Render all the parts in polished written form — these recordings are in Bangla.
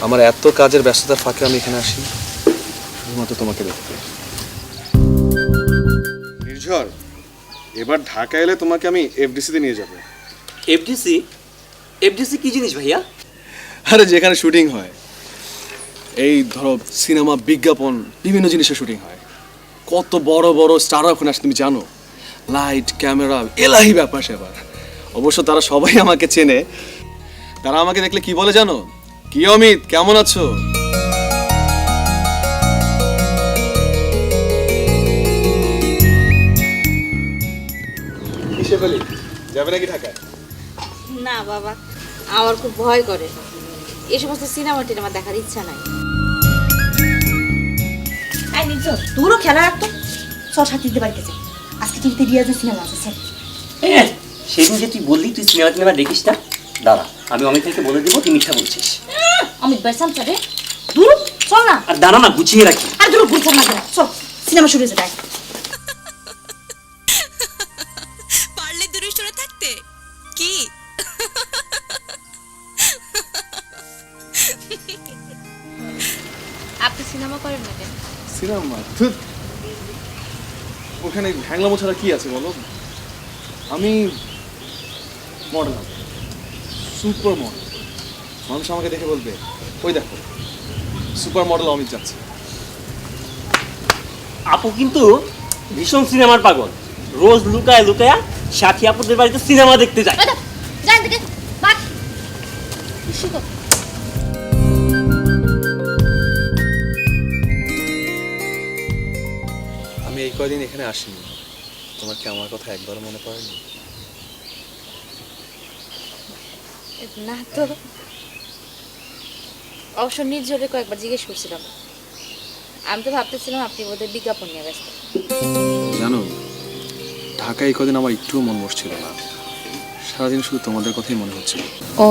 আমার এত কাজের ব্যস্ততার ফাঁকে আমি এখানে আসি শুধুমাত্র তোমাকে দেখতে। নির্ঝর, এবার ঢাকা এলে তোমাকে আমি এফডিসিতে নিয়ে যাব। এফডিসি? এফডিসি কি জিনিস ভাইয়া? আরে যেখানে শুটিং হয়, এই ধরো সিনেমা, বিজ্ঞাপন, বিভিন্ন জিনিসের শুটিং হয়। কত বড় বড় স্টাররা ওখানে আসে তুমি জানো? লাইট, ক্যামেরা, এলাহি ব্যাপার সেবার। অবশ্য তারা সবাই আমাকে চেনে। তারা আমাকে দেখলে কি বলে জানো? কি অমিত, কেমন আছো? যাবে নাকি ঢাকায়? না বাবা, আমার খুব ভয় করে। এই সমস্ত সিনেমা টিনেমা দেখার ইচ্ছা নাই। আই নির্জন তোরও খেলা রাখতো। চল সাথে দিতে বাড়িতে যাই, আজকে টিভিতে রিয়াজের সিনেমা আছে। সেদিন যে তুই বললি তুই সিনেমা টিনেমা দেখিস না, দাঁড়া আমি অমিতকে বলে দিব তুই মিথ্যা বলছিস। অমিত ভাই সামসা রে, দূর চল না। আর দাঁড়া না, গুছিয়ে রাখি। আর দূর ঘুরছে না, চল সিনেমা শুরু হয়েছে তাই। পারলে দূরে সরে থাকতে কি? আপনি সিনেমা করেন না কেন? সিনেমা ওখানে হ্যাংলামো ছাড়া কি আছে বলো? আমি মডেল, সুপার মডেল। মানুষ আমাকে দেখে বলবে, ওই দেখো সুপার মডেল অমিত যাচ্ছে। আপু কিন্তু ভীষণ সিনেমার পাগল, রোজ লুকায় লুকায়া সাথী আপুদের বাড়িতে সিনেমা দেখতে যায়। যাই দেখে বাট আমি এই কয়দিন এখানে আসিনি, তোমার কি আমার কথা একবারও মনে পড়েনি? না তো, অবশ্য নির্ঝরে কয়েকবার জিজ্ঞেস করছিলাম। আমি তো ভাবতেছিলাম আপনি বোধহয় বিজ্ঞাপন নিয়ে ব্যস্ত। জানো, ঢাকায় এই কদিন আমার একটুও মন বসছিল না। সারাদিন শুধু তোমাদের কথাই মনে হচ্ছিল। ও,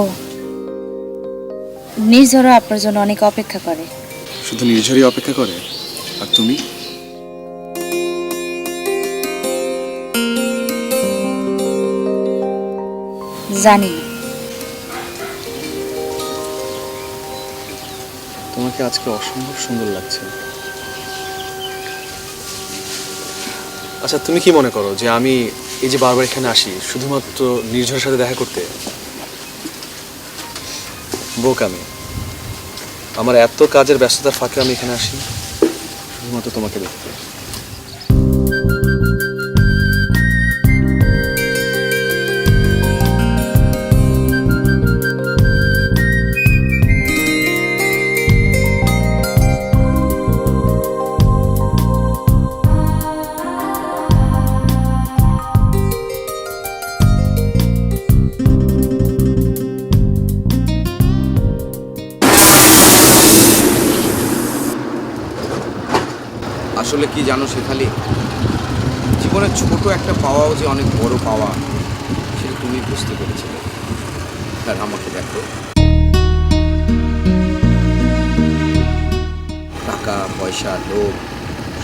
নির্ঝরও আপনার জন্য অনেক অপেক্ষা করে। শুধু নির্ঝরই অপেক্ষা করে, আর তুমি? জানি না। তোমাকে আজকে অসম্ভব সুন্দর লাগছে। আচ্ছা, তুমি কি মনে করো যে আমি এই যে বারবার এখানে আসি শুধুমাত্র নির্ঝরের সাথে দেখা করতে? বোকামি। আমার এত কাজের ব্যস্ততার ফাঁকে আমি এখানে আসি শুধুমাত্র তোমাকে দেখতে। আসলে কি জানো শেফালি, জীবনে ছোট একটা পাওয়াও যে অনেক বড় পাওয়া সেটা তুমি বুঝতে পেরেছিলে। আর আমাকে দেখো, টাকা পয়সা, লোভ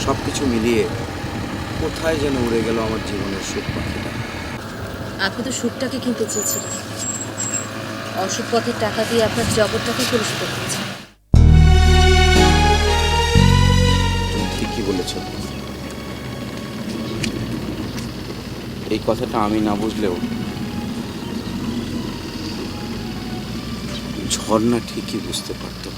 সব কিছু মিলিয়ে কোথায় যেন উড়ে গেল আমার জীবনের সুখ পাখিটা। আপনি তো সুখটাকে কিনতে চেয়েছিলেন, অসুখ পথের টাকা দিয়ে আপনার জগৎটাকে কলুষিত করেছেন। তুমি ঠিকই বলেছ। এই কথাটা আমি না বুঝলেও ঝর্ণা ঠিকই বুঝতে পারতো।